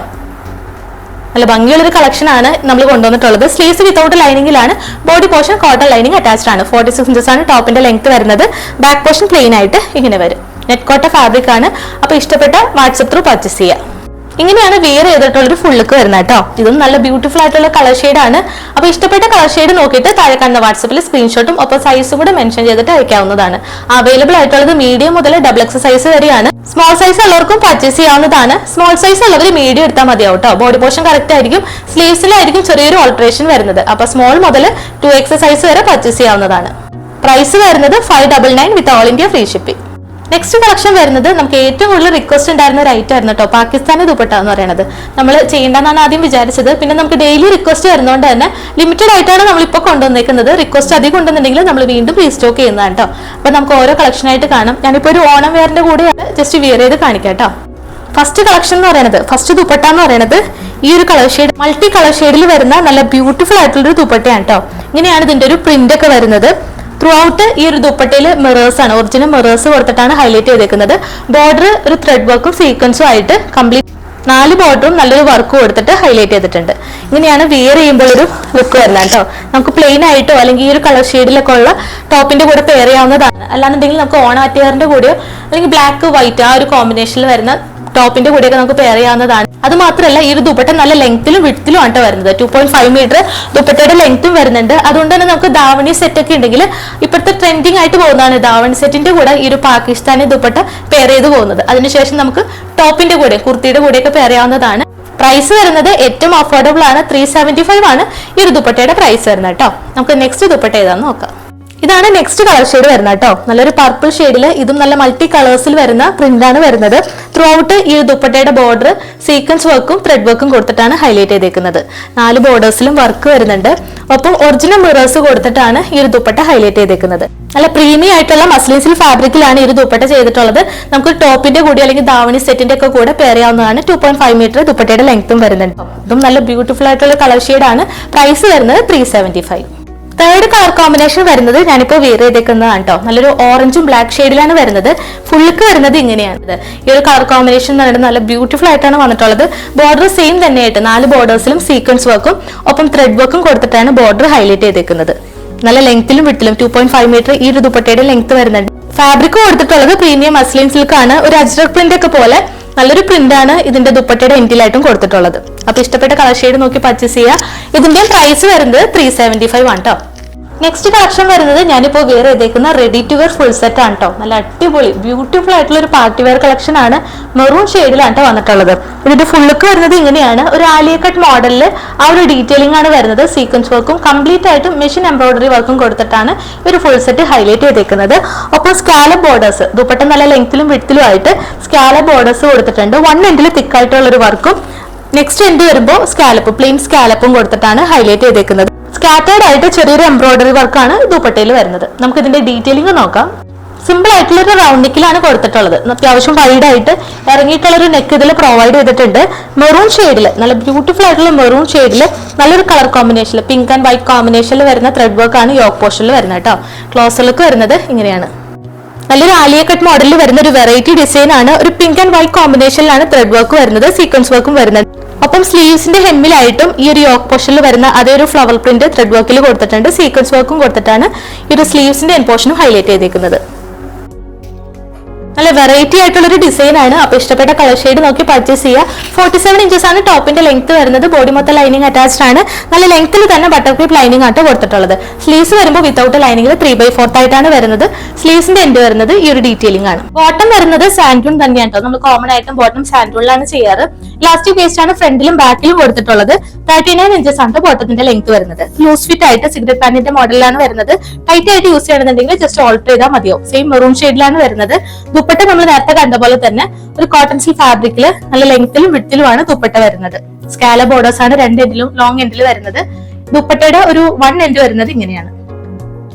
Speaker 1: നല്ല ഭംഗിയുള്ളൊരു കളക്ഷൻ ആണ് നമ്മൾ കൊണ്ടുവന്നിട്ടുള്ളത്. സ്ലീവ്സ് വിത്തൗട്ട് ലൈനിങ്ങിലാണ്. Body portion cotton lining attached ആണ്. 46 ഇഞ്ചസ് ആണ് ടോപ്പിന്റെ ലെങ്ത് വരുന്നത്. ബാക്ക് പോർഷൻ പ്ലെയിൻ ആയിട്ട് ഇങ്ങനെ വരും. നെറ്റ്കോട്ട ഫാബ്രിക് ആണ്. അപ്പൊ ഇഷ്ടപ്പെട്ട വാട്സ്ആപ്പ് ത്രൂ പർച്ചേസ് ചെയ്യാം. ഇങ്ങനെയാണ് വെയർ ചെയ്തിട്ടുള്ളൊരു ഫുൾ ലുക്ക് വരുന്നത് കേട്ടോ. ഇതും നല്ല ബ്യൂട്ടിഫുൾ ആയിട്ടുള്ള കളർ ഷെയ്ഡ് ആണ്. അപ്പൊ ഇഷ്ടപ്പെട്ട കളർ ഷെയ്ഡ് നോക്കിയിട്ട് താഴെ കാണുന്ന വാട്സപ്പിൽ സ്ക്രീൻഷോട്ടും ഒപ്പം സൈസും കൂടെ മെൻഷൻ ചെയ്തിട്ട് അയക്കാവുന്നതാണ്. അവൈലബിൾ ആയിട്ടുള്ളത് മീഡിയം മുതൽ ഡബിൾ എക്സ് സൈസ് വരെയാണ്. സ്മോൾ സൈസ് ഉള്ളവർക്കും പർച്ചേസ് ചെയ്യാവുന്നതാണ്. സ്മോൾ സൈസ് ഉള്ളവർ മീഡിയം എടുത്താൽ മതിയാവും കേട്ടോ. ബോഡി പോർഷൻ കറക്റ്റ് ആയിരിക്കും. സ്ലീവ്സിലായിരിക്കും ചെറിയൊരു ഓൾട്ടറേഷൻ വരുന്നത്. അപ്പൊ സ്മോൾ മുതൽ 2X സൈസ് വരെ പർച്ചേസ് ചെയ്യാവുന്നതാണ്. പ്രൈസ് വരുന്നത് 599 with all India free shipping. Next collection വരുന്നത് നമുക്ക് ഏറ്റവും കൂടുതൽ റിക്വസ്റ്റ് ഉണ്ടായിരുന്ന ഒരു ഐറ്റം ആയിരുന്നു കേട്ടോ. പാകിസ്ഥാനി ദുപ്പട്ട എന്ന് പറയുന്നത് നമ്മൾ ചെയ്യേണ്ടെന്നാണ് ആദ്യം വിചാരിച്ചത്. പിന്നെ നമുക്ക് ഡെയിലി റിക്വസ്റ്റ് വരുന്നതുകൊണ്ട് തന്നെ ലിമിറ്റഡ് ആയിട്ടാണ് നമ്മളിപ്പോൾ കൊണ്ടുവന്നേക്കുന്നത്. റിക്വസ്റ്റ് അധികം ഉണ്ടെന്നുണ്ടെങ്കിൽ നമ്മൾ വീണ്ടും റീസ്റ്റോക്ക് ചെയ്യുന്നതാണ് കേട്ടോ. അപ്പൊ നമുക്ക് ഓരോ കളക്ഷൻ ആയിട്ട് കാണാം. ഞാനിപ്പോൾ ഒരു ഓണം വെയറിന്റെ കൂടെയാണ് ജസ്റ്റ് വെയർ ചെയ്ത് കാണിക്കാം കേട്ടോ. ഫസ്റ്റ് കളക്ഷൻ എന്ന് പറയുന്നത്, ഫസ്റ്റ് ദുപ്പട്ട എന്ന് പറയുന്നത് ഈ ഒരു കളർ ഷെയ്ഡ്, മൾട്ടി കളർ ഷെയ്ഡിൽ വരുന്ന നല്ല ബ്യൂട്ടിഫുൾ ആയിട്ടുള്ള ഒരു ദുപ്പട്ടയാണ് കേട്ടോ. ഇങ്ങനെയാണ് ഇതിന്റെ ഒരു പ്രിന്റ് ഒക്കെ വരുന്നത്. ത്രൂ ഔട്ട് ഈ ഒരു ദുപ്പട്ടയിൽ മിറേഴ്സ് ആണ്, ഒറിജിനൽ മിറേഴ്സ് കൊടുത്തിട്ടാണ് ഹൈലൈറ്റ് ചെയ്തേക്കുന്നത്. ബോർഡർ ഒരു ത്രെഡ് വർക്കും സീക്വൻസും ആയിട്ട് കംപ്ലീറ്റ് 4 ബോർഡറും നല്ലൊരു വർക്ക് കൊടുത്തിട്ട് ഹൈലൈറ്റ് ചെയ്തിട്ടുണ്ട്. ഇങ്ങനെയാണ് വെയർ ചെയ്യുമ്പോൾ ഒരു ലുക്ക് വരുന്നത് കേട്ടോ. നമുക്ക് പ്ലെയിൻ ആയിട്ടോ അല്ലെങ്കിൽ ഈ ഒരു കളർ ഷെയ്ഡിലൊക്കെ ഉള്ള ടോപ്പിന്റെ കൂടെ പെയർ ചെയ്യാവുന്നതാണ്. അല്ലാന്നുണ്ടെങ്കിൽ നമുക്ക് ഓണാറ്റിയറിന്റെ കൂടെയോ അല്ലെങ്കിൽ ബ്ലാക്ക് വൈറ്റ് ആ ഒരു കോമ്പിനേഷനിൽ വരുന്ന ടോപ്പിന്റെ കൂടെയൊക്കെ നമുക്ക് പെയർ ചെയ്യാവുന്നതാണ്. അത് മാത്രമല്ല ഈ ഒരു ദുപ്പട്ട നല്ല ലെങ്ത്തിലും വിഡ്ത്തിലും ആണ് വരുന്നത്. 2.5 മീറ്റർ ദുപ്പട്ടയുടെ ലെങ്ത്തും വരുന്നുണ്ട്. അതുകൊണ്ട് തന്നെ നമുക്ക് ദാവണി സെറ്റ് ഒക്കെ ഉണ്ടെങ്കിൽ ഇപ്പോഴത്തെ ട്രെൻഡിങ് ആയിട്ട് പോകുന്നതാണ് ദാവണി സെറ്റിന്റെ കൂടെ ഈ ഒരു പാകിസ്ഥാനി ദുപ്പട്ട പെയർ ചെയ്ത് പോകുന്നത്. അതിനുശേഷം നമുക്ക് ടോപ്പിന്റെ കൂടെ കുർത്തിയുടെ കൂടെയൊക്കെ പെയർ ചെയ്യാവുന്നതാണ്. പ്രൈസ് വരുന്നത് ഏറ്റവും അഫോർഡബിൾ ആണ്. 375 ആണ് ഈ ഒരു ദുപ്പട്ടയുടെ പ്രൈസ് വരുന്നത് കേട്ടോ. നമുക്ക് നെക്സ്റ്റ് ദുപ്പട്ട ഏതാന്ന് നോക്കാം. ഇതാണ് നെക്സ്റ്റ് കളർ ഷെയ്ഡ് വരുന്നത് കേട്ടോ. നല്ലൊരു പർപ്പിൾ ഷെയ്ഡില് ഇതും നല്ല മൾട്ടി കളേഴ്സിൽ വരുന്ന പ്രിന്റ് ആണ് വരുന്നത്. ത്രൂ ഔട്ട് ഈ ദുപ്പട്ടയുടെ ബോർഡർ സീക്വൻസ് വർക്കും ത്രെഡ് വർക്കും കൊടുത്തിട്ടാണ് ഹൈലൈറ്റ് ചെയ്തേക്കുന്നത്. 4 ബോർഡേഴ്സിലും വർക്ക് വരുന്നുണ്ട്. ഒപ്പം ഒറിജിനൽ മിറേഴ്സ് കൊടുത്തിട്ടാണ് ഈ ഒരു ദുപ്പട്ട ഹൈലൈറ്റ് ചെയ്തേക്കുന്നത്. നല്ല പ്രീമിയം ആയിട്ടുള്ള മസ്ലിൻ സിൽക്ക് ഫാബ്രിക്കിലാണ് ഈ ഒരു ദുപ്പട്ട ചെയ്തിട്ടുള്ളത്. നമുക്ക് ടോപ്പിന്റെ കൂടി അല്ലെങ്കിൽ ദാവണി സെറ്റിന്റെ ഒക്കെ കൂടെ പെയർ ചെയ്യാവുന്നതാണ്. 2.5 മീറ്റർ ദുപ്പട്ടയുടെ ലെങ്ത്തും വരുന്നുണ്ട്. ഇതും നല്ല ബ്യൂട്ടിഫുൾ ആയിട്ടുള്ള കളർ ഷെയ്ഡാണ്. പ്രൈസ് വരുന്നത് 375. തേർഡ് കളർ കോമ്പിനേഷൻ വരുന്നത് ഞാനിപ്പോൾ വെയർ ചെയ്തേക്കുന്നതാണ് കേട്ടോ. നല്ലൊരു ഓറഞ്ചും ബ്ലാക്ക് ഷെയ്ഡിലാണ് വരുന്നത്. ഫുള്ളിക്ക് വരുന്നത് ഇങ്ങനെയാണ്. ഈ ഒരു കളർ കോമ്പിനേഷൻ എന്ന് പറയുന്നത് നല്ല ബ്യൂട്ടിഫുൾ ആയിട്ടാണ് വന്നിട്ടുള്ളത്. ബോർഡർ സെയിം തന്നെയായിട്ട് 4 ബോർഡേഴ്സിലും സീക്വൻസ് വർക്കും ഒപ്പം ത്രെഡ് വർക്കും കൊടുത്തിട്ടാണ് ബോർഡർ ഹൈലൈറ്റ് ചെയ്തേക്കുന്നത്. നല്ല ലെങ്ത്തിലും വിട്ടിലും 2.5 മീറ്റർ ഈ ഒരു ദുപ്പട്ടയുടെ ലെങ്ത് വരുന്നുണ്ട്. ഫാബ്രിക് കൊടുത്തിട്ടുള്ളത് പ്രീമിയം മസ്ലിൻ സിൽക്ക് ആണ്. ഒരു അജ്രക് പ്രിന്റ് ഒക്കെ പോലെ നല്ലൊരു പ്രിന്റ് ആണ് ഇതിന്റെ ദുപ്പട്ടയുടെ എൻഡിലായിട്ടും കൊടുത്തിട്ടുള്ളത്. അപ്പൊ ഇഷ്ടപ്പെട്ട കളർ ഷെയ്ഡ് നോക്കി പർച്ചേസ് ചെയ്യുക. ഇതിന്റെ പ്രൈസ് വരുന്നത് 375 ആണ് കേട്ടോ. നെക്സ്റ്റ് കളക്ഷൻ വരുന്നത് ഞാനിപ്പോൾ വെയർ ചെയ്തേക്കുന്ന ready to wear full set ആണ് കേട്ടോ. നല്ല അടിപൊളി ബ്യൂട്ടിഫുൾ ആയിട്ടുള്ള ഒരു പാർട്ടി വെയർ കളക്ഷൻ ആണ്. മെറൂൺ ഷെയ്ഡിലാണ് കേട്ടോ വന്നിട്ടുള്ളത്. ഇതിന്റെ ഫുള്ളുക്ക് വരുന്നത് ഇങ്ങനെയാണ്. ഒരു ആലിയ കട്ട് മോഡലിൽ ആ ഒരു ഡീറ്റെയിലിംഗ് ആണ് വരുന്നത്. സീക്വൻസ് വർക്കും കംപ്ലീറ്റ് ആയിട്ടും മെഷീൻ എംബ്രോയിഡറി വർക്കും കൊടുത്തിട്ടാണ് ഒരു ഫുൾ സെറ്റ് ഹൈലൈറ്റ് ചെയ്തേക്കുന്നത്. ഒപ്പം സ്കാലപ്പ് ബോർഡേഴ്സ് ദുപ്പട്ട നല്ല ലെങ്ത്തിലും വിഡ്ത്തിലും ആയിട്ട് സ്കാലപ്പ് ബോർഡേഴ്സ് കൊടുത്തിട്ടുണ്ട്. 1 എൻഡിൽ തിക്കായിട്ടുള്ള ഒരു വർക്കും നെക്സ്റ്റ് എൻഡ് വരുമ്പോൾ സ്കാലപ്പ് പ്ലെയിൻ സ്കാലപ്പും കൊടുത്തിട്ടാണ് ഹൈലൈറ്റ് ചെയ്തേക്കുന്നത്. സ്കാറ്റേർഡ് ആയിട്ട് ചെറിയൊരു എംബ്രോയിഡറി വർക്കാണ് ദുപ്പട്ടയിൽ വരുന്നത്. നമുക്ക് ഇതിന്റെ ഡീറ്റെയിലിംഗ് നോക്കാം. സിമ്പിൾ ആയിട്ടുള്ള ഒരു റൗണ്ട് നെക്കിലാണ് കൊടുത്തിട്ടുള്ളത്. അത്യാവശ്യം വൈഡ് ആയിട്ട് ഇറങ്ങിയിട്ടുള്ള ഒരു നെക്ക് ഇതിൽ പ്രൊവൈഡ് ചെയ്തിട്ടുണ്ട്. മെറൂൺ ഷെയ്ഡിൽ നല്ല ബ്യൂട്ടിഫുൾ ആയിട്ടുള്ള മെറൂൺ ഷെയ്ഡിൽ നല്ലൊരു കളർ കോമ്പിനേഷനിൽ പിങ്ക് ആൻഡ് വൈറ്റ് കോമ്പിനേഷനിൽ വരുന്ന ത്രെഡ് വർക്കാണ് യോക്ക് പോർഷനിൽ വരുന്നത് കേട്ടോ. ക്ലോസറിലേക്ക് വരുന്നത് ഇങ്ങനെയാണ്. നല്ലൊരു ആലിയ കട്ട് മോഡലിൽ വരുന്ന ഒരു വെറൈറ്റി ഡിസൈൻ ആണ്. ഒരു പിങ്ക് ആൻഡ് വൈറ്റ് കോമ്പിനേഷനിലാണ് ത്രെഡ് വർക്ക് വരുന്നത്. സീക്വൻസ് വർക്കും വരുന്നത്. ഒപ്പം സ്ലീവ്സിന്റെ ഹെമ്മിലായിട്ടും ഈ ഒരു യോക്ക് പോർഷനിൽ വരുന്ന അതേ ഒരു ഫ്ലവർ പ്രിന്റ് ത്രെഡ് വർക്കിൽ കൊടുത്തിട്ടുണ്ട്. സീക്വൻസ് വർക്കും കൊടുത്തിട്ടാണ് ഈ ഒരു സ്ലീവ്സിന്റെ എൻ പോർഷനും ഹൈലൈറ്റ് ചെയ്തേക്കുന്നത്. നല്ല വെറൈറ്റി ആയിട്ടുള്ള ഒരു ഡിസൈൻ ആണ്. അപ്പൊ ഇഷ്ടപ്പെട്ട കളർ ഷെയ്ഡ് നോക്കി പർച്ചേസ് ചെയ്യുക. 47 ഇഞ്ചസ് ആണ് ടോപ്പിന്റെ ലെങ്ത് വരുന്നത്. ബോഡി മൊത്തം ലൈനിങ് അറ്റാച്ച്ഡ് ആണ്. നല്ല ലെങ്ത്തിൽ തന്നെ ബട്ടർ ക്രീപ്പ് ലൈനിങ് ആണ് കൊടുത്തിട്ടുള്ളത്. സ്ലീവ്സ് വരുമ്പോൾ വിത്തൗട്ട് ലൈനിങ്ങിൽ 3/4 ആയിട്ടാണ് വരുന്നത്. സ്ലീവ്സിന്റെ എൻഡ് വരുന്നത് ഈ ഒരു ഡീറ്റെയിലിംഗ് ആണ്. ബോട്ടം വരുന്നത് സാൻഡൂൺ തന്നെയാണ് കേട്ടോ. നമ്മൾ കോമൺ ആയിട്ടും ബോട്ടം സാൻഡൂണിലാണ് ചെയ്യാറ്. ഇലാസ്റ്റിക് വേസ്റ്റ് ആണ് ഫ്രണ്ടിലും ബാക്കിലും കൊടുത്തിട്ടുള്ളത്. 39 ഇഞ്ചസ് ആണ് ബോട്ടത്തിന്റെ ലെങ്ത് വരുന്നത്. ലൂസ് ഫിറ്റ് ആയിട്ട് സിഗരറ്റ് പാനിന്റെ മോഡലിലാണ് വരുന്നത്. ടൈറ്റ് ആയിട്ട് യൂസ് ചെയ്യണമെന്നുണ്ടെങ്കിൽ ജസ്റ്റ് ഓൾട്ടർ ചെയ്താൽ മതിയോ. സെയിം മെറൂൺ ഷെയ്ഡിലാണ് വരുന്നത്. ദുപ്പട്ട നമ്മൾ നേരത്തെ കണ്ട പോലെ തന്നെ ഒരു കോട്ടൺ സിൽക്ക് ഫാബ്രിക്കില് നല്ല ലെങ്ത്തിലും വിഡ്ത്തിലുമാണ് ദുപ്പട്ട വരുന്നത്. സ്കാല ബോർഡേഴ്സ് ആണ് 2 എൻഡിലും ലോങ് എൻഡിൽ വരുന്നത്. ദുപ്പട്ടയുടെ ഒരു 1 എൻഡ് വരുന്നത് ഇങ്ങനെയാണ്.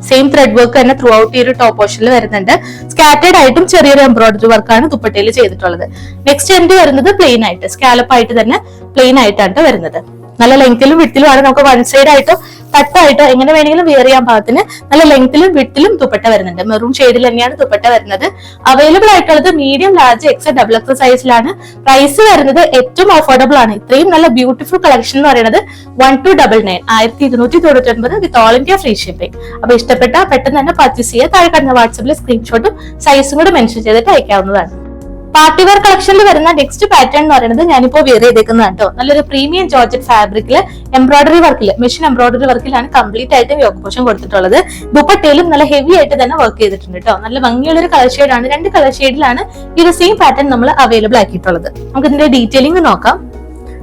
Speaker 1: സെയിം ത്രെഡ് വർക്ക് തന്നെ ത്രൂ ഔട്ട് ഈ ഒരു ടോപ്പ് പോർഷനിൽ വരുന്നുണ്ട്. സ്കാറ്റേർഡ് ആയിട്ടും ചെറിയൊരു എംബ്രോയിഡറി വർക്കാണ് ദുപ്പട്ടയിൽ ചെയ്തിട്ടുള്ളത്. നെക്സ്റ്റ് എൻഡ് വരുന്നത് പ്ലെയിൻ ആയിട്ട് സ്കാലപ്പ് ആയിട്ട് തന്നെ പ്ലെയിൻ ആയിട്ടാണ് വരുന്നത്. നല്ല ലെങ്ത്തിലും വിഡ്ത്തിലുമാണ്. നമുക്ക് വൺ സൈഡ് ആയിട്ടോ തട്ടായിട്ടോ എങ്ങനെ വേണമെങ്കിലും വെയർ ചെയ്യാൻ പാകത്തിന് നല്ല ലെങ്ത്തിലും വിഡ്ത്തിലും ദുപ്പട്ട വരുന്നുണ്ട്. മെറൂൺ ഷെയ്ഡിൽ തന്നെയാണ് ദുപ്പട്ട വരുന്നത്. അവൈലബിൾ ആയിട്ടുള്ളത് medium, large, XL, double XL സൈസിലാണ്. പ്രൈസ് വരുന്നത് ഏറ്റവും അഫോർഡബിൾ ആണ്. ഇത്രയും നല്ല ബ്യൂട്ടിഫുൾ കളക്ഷൻ എന്ന് പറയുന്നത് 1299 1299 with all India free shipping. അപ്പൊ ഇഷ്ടപ്പെട്ട പെട്ടെന്ന് തന്നെ പർച്ചേസ് ചെയ്യുക. താഴെ കാണുന്ന വാട്സപ്പിൽ സ്ക്രീൻഷോട്ടും സൈസും കൂടെ മെൻഷൻ ചെയ്തിട്ട് അയക്കാവുന്നതാണ്. പാർട്ടി വെയർ കളക്ഷനിൽ വരുന്ന നെക്സ്റ്റ് പാറ്റേൺ എന്ന് പറയുന്നത് ഞാനിപ്പോ വെയർ ചെയ്തേക്കുന്നതാണ് കേട്ടോ. നല്ലൊരു പ്രീമിയം ജോർജറ്റ് ഫാബ്രിക്കില് എംബ്രോയിഡറി വർക്കില് മെഷീൻ എംബ്രോയിഡറി വർക്കിലാണ് കംപ്ലീറ്റ് ആയിട്ട് യോക്ക് പോർഷൻ കൊടുത്തിട്ടുള്ളത്. ദുപ്പട്ടയിലും നല്ല ഹെവി ആയിട്ട് തന്നെ വർക്ക് ചെയ്തിട്ടുണ്ട് കേട്ടോ. നല്ല ഭംഗിയുള്ള ഒരു കളർ ഷെയ്ഡാണ്. 2 കളർ ഷെയ്ഡിലാണ് ഈ ഒരു സെയിം പാറ്റേൺ നമ്മൾ അവൈലബിൾ ആക്കിയിട്ടുള്ളത്. നമുക്ക് ഇതിന്റെ ഡീറ്റെയിലിംഗ് നോക്കാം.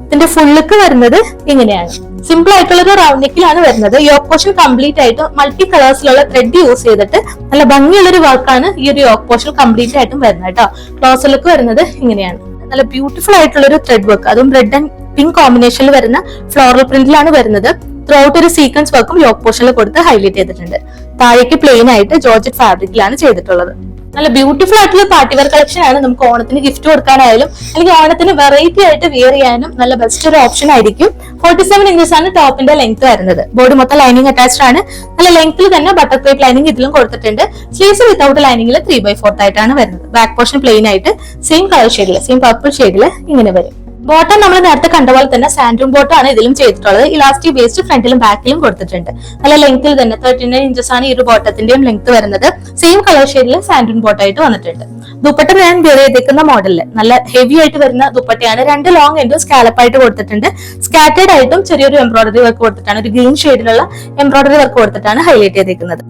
Speaker 1: ഇതിന്റെ ഫുള്ളുക്ക് വരുന്നത് ഇങ്ങനെയാണ്. സിമ്പിൾ ആയിട്ടുള്ള ഒരു റൗണ്ട് നെക്കിലാണ് വരുന്നത്. യോക്ക് പോർഷൻ കംപ്ലീറ്റ് ആയിട്ട് മൾട്ടി കളേഴ്സിലുള്ള ത്രെഡ് യൂസ് ചെയ്തിട്ട് നല്ല ഭംഗിയുള്ള ഒരു വർക്കാണ് ഈ ഒരു യോക്ക് പോർഷൻ കംപ്ലീറ്റ് ആയിട്ടും വരുന്നത് കേട്ടോ. ക്ലോസർ ലുക്ക് വരുന്നത് ഇങ്ങനെയാണ്. നല്ല ബ്യൂട്ടിഫുൾ ആയിട്ടുള്ള ഒരു ത്രെഡ് വർക്ക്, അതും റെഡ് ആൻഡ് പിങ്ക് കോമ്പിനേഷനിൽ വരുന്ന ഫ്ലോറൽ പ്രിന്റിലാണ് വരുന്നത്. ത്രൂ ഔട്ട് ഒരു സീക്വൻസ് വർക്കും യോക്ക് പോർഷനിൽ കൊടുത്ത് ഹൈലൈറ്റ് ചെയ്തിട്ടുണ്ട്. താഴേക്ക് പ്ലെയിൻ ആയിട്ട് ജോർജറ്റ് ഫാബ്രിക്കിലാണ് ചെയ്തിട്ടുള്ളത്. നല്ല ബ്യൂട്ടിഫുൾ ആയിട്ടുള്ള പാർട്ടി വെയർ കളക്ഷൻ ആണ്. നമുക്ക് ഓണത്തിന് ഗിഫ്റ്റ് കൊടുക്കാനായാലും അല്ലെങ്കിൽ ഓണത്തിന് വെറൈറ്റി ആയിട്ട് വെയർ ചെയ്യാനും നല്ല ബെസ്റ്റ് ഒരു ഓപ്ഷൻ ആയിരിക്കും. 47 ഇഞ്ചസ് ആണ് ടോപ്പിന്റെ ലെങ്ത് വരുന്നത്. ബോഡി മൊത്തം ലൈനിങ് അറ്റാച്ച്ഡ് ആണ്. നല്ല ലെങ്ത്തിൽ തന്നെ ബട്ടർ ക്രീപ്പ് ലൈനിങ് ഇതിലും കൊടുത്തിട്ടുണ്ട്. സ്ലീവ്സ് വിത്തൗട്ട് ലൈനിങ്ങിൽ 3/4 ആയിട്ടാണ് വരുന്നത്. ബാക്ക് പോർഷൻ പ്ലെയിൻ ആയിട്ട് സെയിം കളർ ഷെയ്ഡില് സെയിം പർപ്പിൾ ഷെയ്ഡില് ഇങ്ങനെ വരും. ബോട്ടം നമ്മൾ നേരത്തെ കണ്ട പോലെ തന്നെ സാൻഡൂൺ ബോട്ടം ആണ് ഇതിലും ചെയ്തിട്ടുള്ളത്. ഇലാസ്റ്റിക് വേസ്റ്റ് ഫ്രണ്ടിലും ബാക്കിലും കൊടുത്തിട്ടുണ്ട്. നല്ല ലെങ്ത്തിൽ തന്നെ 39 ഇഞ്ചസ് ആണ് ഈ ഒരു ബോട്ടത്തിന്റെയും ലെങ്ത് വരുന്നത്. സെയിം കളർ ഷെയ്ഡിൽ സാൻഡൂൺ ബോട്ടം ആയിട്ട് വന്നിട്ടുണ്ട്. ദുപ്പട്ട ഞാൻ വെയർ ചെയ്തിരിക്കുന്ന മോഡലില് നല്ല ഹെവി ആയിട്ട് വരുന്ന ദുപ്പട്ടയാണ്. 2 ലോങ് എൻഡും സ്കാലപ്പ് ആയിട്ട് കൊടുത്തിട്ടുണ്ട്. സ്കാറ്റേഡ് ആയിട്ടും ചെറിയൊരു എംബ്രോയിഡറി വർക്ക് കൊടുത്തിട്ടാണ്, ഒരു ഗ്രീൻ ഷെയ്ഡിലുള്ള എംബ്രോയിഡറി വർക്ക് കൊടുത്തിട്ടാണ് ഹൈലൈറ്റ് ചെയ്തിരിക്കുന്നത്.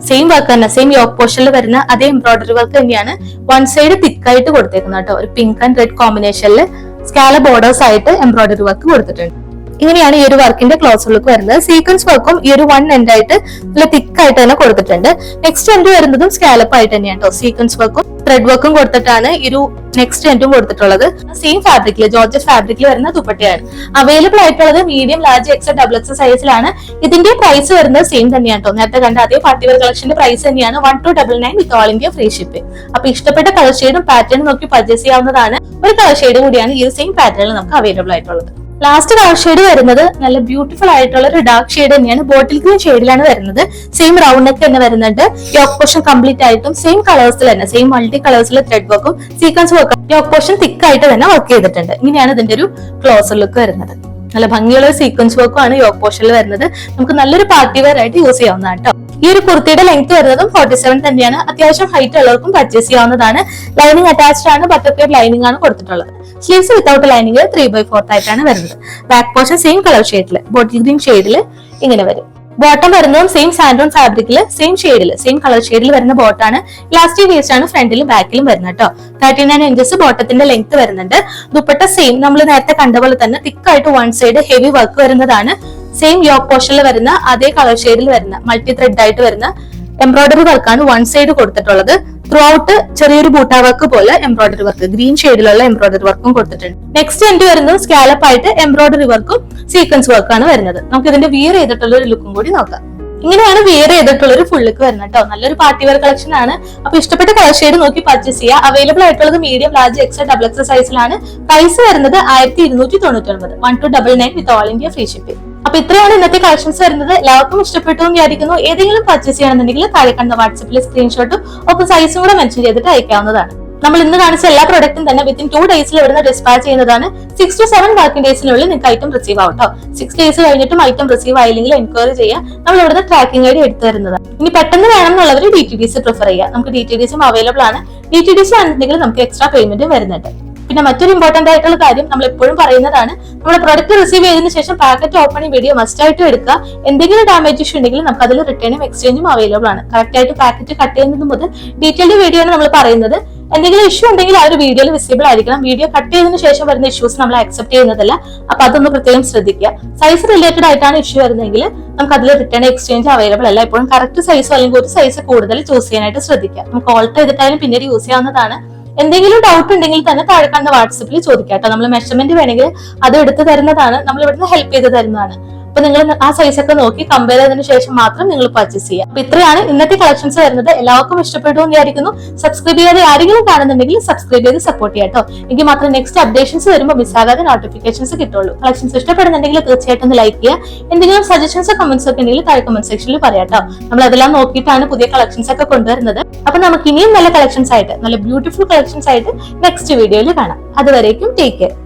Speaker 1: സെയിം വർക്ക് തന്നെ, സെയിം യോക്ക് പോർഷനിൽ വരുന്ന അതേ എംബ്രോയിഡറി വർക്ക് തന്നെയാണ് വൺ സൈഡ് തിക്കായിട്ട് കൊടുത്തേക്കുന്നത് കേട്ടോ. ഒരു പിങ്ക് ആൻഡ് റെഡ് കോമ്പിനേഷനിൽ സ്കാല ബോർഡേഴ്സ് ആയിട്ട് എംബ്രോയിഡറി വർക്ക് കൊടുത്തിട്ടുണ്ട്. ഇങ്ങനെയാണ് ഈ ഒരു വർക്കിന്റെ ക്ലോസ് ലുക്ക് വരുന്നത്. സീക്വൻസ് വർക്കും ഈ ഒരു 1 എൻഡ് ആയിട്ട് നല്ല തിക്കായിട്ട് തന്നെ കൊടുത്തിട്ടുണ്ട്. നെക്സ്റ്റ് എൻഡ് വരുന്നതും സ്കാലപ്പ് ആയിട്ട് തന്നെയാണ് കേട്ടോ. സീക്വൻസ് വർക്കും ത്രെഡ് വർക്കും കൊടുത്തിട്ടാണ് ഈ ഒരു നെക്സ്റ്റ് എൻഡും കൊടുത്തിട്ടുള്ളത്. സെയിം ഫാബ്രിക്കില്, ജോർജറ്റ് ഫാബ്രിക്കിൽ വരുന്ന ദുപ്പട്ടയാണ്. അവൈലബിൾ ആയിട്ടുള്ളത് medium, large, XL, double XL സൈസിലാണ്. ഇതിന്റെ പ്രൈസ് വരുന്നത് സെയിം തന്നെയാണ് കേട്ടോ. നേരത്തെ കണ്ട അതേ പാർട്ടി വെയർ കളക്ഷന്റെ പ്രൈസ് തന്നെയാണ് 1299 with all India free shipping. അപ്പൊ ഇഷ്ടപ്പെട്ട കളർ ഷെയ്ഡും പാറ്റേണും നോക്കി പർച്ചേസ് ചെയ്യാവുന്നതാണ്. ഒരു കളർ ഷെയ്ഡ് കൂടിയാണ് ഈ സെയിം പാറ്റേണിൽ നമുക്ക് അവൈലബിൾ ആയിട്ടുള്ളത്. ലാസ്റ്റ് കളർ ഷെയ്ഡ് വരുന്നത് നല്ല ബ്യൂട്ടിഫുൾ ആയിട്ടുള്ള ഒരു ഡാർക്ക് ഷെയ്ഡ് തന്നെയാണ്. ബോട്ടിൽ ഗ്രീൻ ഷെയ്ഡിലാണ് വരുന്നത്. സെയിം റൗണ്ട് നെക്ക് തന്നെ വരുന്നുണ്ട്. യോക്ക് പോർഷൻ കംപ്ലീറ്റ് ആയിട്ടും സെയിം കളേഴ്സിൽ തന്നെ, സെയിം മൾട്ടി കളേഴ്സിൽ ത്രെഡ് വർക്കും സീക്വൻസ് വർക്കും യോക്ക് പോർഷൻ തിക്ക് ആയിട്ട് തന്നെ വർക്ക് ചെയ്തിട്ടുണ്ട്. ഇങ്ങനെയാണ് ഇതിന്റെ ഒരു ക്ലോസർ ലുക്ക് വരുന്നത്. നല്ല ഭംഗിയുള്ള സീക്വൻസ് വർക്കും ആണ് യോക്ക് പോർഷനിൽ വരുന്നത്. നമുക്ക് നല്ലൊരു പാർട്ടി വെയർ ആയിട്ട് യൂസ് ചെയ്യാവുന്നതാണ് കേട്ടോ. ഈ ഒരു കുർത്തിയുടെ ലെങ്ത് വരുന്നതും 47 തന്നെയാണ്. അത്യാവശ്യം ഹൈറ്റ് ഉള്ളവർക്കും പർച്ചേസ് ചെയ്യാവുന്നതാണ്. ലൈനിങ് അറ്റാച്ച്ഡ് ആണ്, ബട്ടർഫ്ലൈ ലൈനിങ് ആണ് കൊടുത്തിട്ടുള്ളത്. സ്ലീവ്സ് വിത്തൗട്ട് ലൈനിങ് 3/4 ആയിട്ടാണ് വരുന്നത്. ബാക്ക് പോർഷൻ സെയിം കളർ ഷെയ്ഡില്, ബോട്ടിൽ ഗ്രീൻ ഷെയ്ഡില് ഇങ്ങനെ വരും. ബോട്ടം വരുന്നതും സെയിം സാൻഡോൺ ഫാബ്രിക്കില്, സെയിം ഷെയ്ഡില്, സെയിം കളർ ഷെയ്ഡിൽ വരുന്ന ബോട്ടാണ്. ഇലാസ്റ്റിക് വേസ്റ്റ് ആണ് ഫ്രണ്ടിലും ബാക്കിലും വരുന്നത് കേട്ടോ. 39 ഇഞ്ചസ് ബോട്ടത്തിന്റെ ലെങ്ത് വരുന്നുണ്ട്. ദുപ്പട്ട സെയിം നമ്മൾ നേരത്തെ കണ്ട പോലെ തന്നെ തിക്കായിട്ട് വൺ സൈഡ് ഹെവി വർക്ക് വരുന്നതാണ്. സെയിം യോക്ക് പോർഷനിൽ വരുന്ന അതേ കളർ ഷെയ്ഡിൽ വരുന്ന മൾട്ടി ത്രെഡ് ആയിട്ട് വരുന്ന എംബ്രോയിഡറി വർക്കാണ് വൺ സൈഡ് കൊടുത്തിട്ടുള്ളത്. ത്രൂ ഔട്ട് ചെറിയൊരു ബൂട്ടാ വർക്ക് പോലെ എംബ്രോയിഡറി വർക്ക്, ഗ്രീൻ ഷെയ്ഡിലുള്ള എംബ്രോയിഡറി വർക്കും കൊടുത്തിട്ടുണ്ട്. നെക്സ്റ്റ് എൻഡ് വരുന്നത് സ്കാലപ്പ് ആയിട്ട് എംബ്രോയിഡറി വർക്കും സീക്വൻസ് വർക്കാണ് വരുന്നത്. നമുക്ക് ഇതിന്റെ വിയർ ചെയ്തിട്ടുള്ള ഒരു ലുക്കും കൂടി നോക്കാം. ഇങ്ങനെയാണ് വിയർ ചെയ്തിട്ടുള്ള ഒരു ഫുൾ ലുക്ക് വരുന്നത് കേട്ടോ. നല്ലൊരു പാർട്ടി വെയർ കളക്ഷൻ ആണ്. അപ്പൊ ഇഷ്ടപ്പെട്ട കളർ ഷെയ്ഡ് നോക്കി പർച്ചേസ് ചെയ്യുക. അവൈലബിൾ ആയിട്ടുള്ളത് medium, large, XL, double XL സൈസിലാണ്. പ്രൈസ് വരുന്നത് 1299 1299 with all India free shipping. അപ്പൊ ഇത്രയാണ് ഇന്നത്തെ കളക്ഷൻസ് വരുന്നത്. എല്ലാവർക്കും ഇഷ്ടപ്പെട്ടു എന്ന് വിചാരിക്കുന്നു. ഏതെങ്കിലും പർച്ചേസ് ചെയ്യണമെന്നുണ്ടെങ്കിൽ താഴെ കണ്ട വാട്സപ്പിൽ സ്ക്രീൻഷോട്ടും ഒപ്പം സൈസും കൂടെ മെൻഷൻ ചെയ്തിട്ട് അയക്കാവുന്നതാണ്. നമ്മൾ ഇന്ന് കാണിച്ച എല്ലാ പ്രൊഡക്റ്റും തന്നെ വിത്തിൻ 2 ഡേയ്സിൽ ഇവിടുന്ന് ഡിസ്പാച്ച് ചെയ്യുന്നതാണ്. 6 to 7 വർക്കിംഗ് ഡേയ്സിനുള്ളിൽ നിങ്ങൾക്ക് ഐറ്റം റിസീവ് ആവട്ടോ. 6 ഡേയ്സ് കഴിഞ്ഞിട്ടും ഐറ്റം റിസീവ് ആയില്ലെങ്കിൽ എൻക്വയറി ചെയ്യാം. നമ്മൾ ഇവിടുന്ന് ട്രാക്കിംഗ് ഐഡി എടുത്തു തരുന്നതാണ്. ഇനി പെട്ടെന്ന് വേണം എന്നുള്ളവർ DTDC പ്രിഫർ ചെയ്യുക. നമുക്ക് DTDCയും അവൈലബിൾ ആണ്. DTDC ആണെന്നുണ്ടെങ്കിൽ നമുക്ക് എക്സ്ട്രാ പേയ്മെന്റും വരുന്നുണ്ട്. പിന്നെ മറ്റൊരു ഇമ്പോർട്ടന്റ് ആയിട്ടുള്ള കാര്യം നമ്മൾ എപ്പോഴും പറയുന്നതാണ്, നമ്മുടെ പ്രൊഡക്റ്റ് റിസീവ് ചെയ്തതിനു ശേഷം പാക്കറ്റ് ഓപ്പണിംഗ് വീഡിയോ മസ്റ്റ് ആയിട്ട് എടുക്കുക. എന്തെങ്കിലും ഡാമേജ് ഇഷ്യൂ ഉണ്ടെങ്കിൽ നമുക്ക് അതിൽ റിട്ടേണും എക്സ്ചേഞ്ചും അവൈലബിൾ ആണ്. കറക്റ്റ് ആയിട്ട് പാക്കറ്റ് കട്ട് ചെയ്യുന്നത് മുതൽ ഡീറ്റെയിൽഡ് വീഡിയോ ആണ് നമ്മൾ പറയുന്നത്. എന്തെങ്കിലും ഇഷ്യൂ ഉണ്ടെങ്കിൽ ആ ഒരു വീഡിയോയിൽ വിസിബിൾ ആയിരിക്കണം. വീഡിയോ കട്ട് ചെയ്തതിനു ശേഷം വരുന്ന ഇഷ്യൂസ് നമ്മൾ അക്സെപ്റ്റ് ചെയ്യുന്നതല്ല. അപ്പൊ അതൊന്ന് പ്രത്യേകം ശ്രദ്ധിക്കുക. സൈസ് റിലേറ്റഡ് ആയിട്ടാണ് ഇഷ്യൂ വരുന്നതെങ്കിൽ നമുക്ക് അതിൽ റിട്ടേൺ എക്സ്ചേഞ്ച് അവൈലബിൾ അല്ല. എപ്പോഴും കറക്റ്റ് സൈസോ അല്ലെങ്കിൽ ഒരു സൈസ് കൂടുതൽ ചൂസ് ചെയ്യാനായിട്ട് ശ്രദ്ധിക്കുക. നമുക്ക് ഓൾട്ടർ ചെയ്തിട്ടായാലും പിന്നീട് യൂസ് ചെയ്യാവുന്നതാണ്. എന്തെങ്കിലും ഡൗട്ട് ഉണ്ടെങ്കിൽ തന്നെ താഴെ കണ്ട വാട്സപ്പിൽ ചോദിക്കാട്ടോ. നമ്മൾ മെഷർമെന്റ് വേണമെങ്കിൽ അത് എടുത്തു തരുന്നതാണ്. നമ്മൾ ഇവിടുന്ന് ഹെൽപ്പ് ചെയ്ത് തരുന്നതാണ്. അപ്പൊ നിങ്ങൾ ആ സൈസ് ഒക്കെ നോക്കി കമ്പയർ ചെയ്തതിനു ശേഷം മാത്രം നിങ്ങൾ പർച്ചേസ് ചെയ്യുക. അപ്പൊ ഇത്രയാണ് ഇന്നത്തെ കളക്ഷൻസ് വരുന്നത്. എല്ലാവർക്കും ഇഷ്ടപ്പെട്ടു എന്ന് വിചാരിക്കുന്നു. സബ്സ്ക്രൈബ് ചെയ്യാതെ ആരെങ്കിലും കാണുന്നുണ്ടെങ്കിൽ സബ്സ്ക്രൈബ് ചെയ്ത് സപ്പോർട്ട് ചെയ്യാട്ടോ. എങ്കിൽ മാത്രം നെക്സ്റ്റ് അപ്ഡേഷൻസ് വരുമ്പോൾ മിസ്സാകാതെ നോട്ടിഫിക്കേഷൻസ് കിട്ടുള്ളൂ. കളക്ഷൻസ് ഇഷ്ടപ്പെടുന്നുണ്ടെങ്കിൽ തീർച്ചയായിട്ടും ഒന്ന് ലൈക്ക് ചെയ്യുക. എന്തെങ്കിലും സജഷൻസോ കമന്റ്സ് ഒക്കെ ഉണ്ടെങ്കിൽ താഴെ കമന്റ് സെക്ഷനിൽ പറയാട്ടോ. നമ്മൾ അതെല്ലാം നോക്കിയിട്ടാണ് പുതിയ കളക്ഷൻസ് ഒക്കെ കൊണ്ടുവരുന്നത്. അപ്പൊ നമുക്ക് ഇനിയും നല്ല കളക്ഷൻസ് ആയിട്ട്, നല്ല ബ്യൂട്ടിഫുൾ കളക്ഷൻസ് ആയിട്ട് നെക്സ്റ്റ് വീഡിയോയിൽ കാണാം. അതുവരേക്കും ടേക്ക് കെയർ.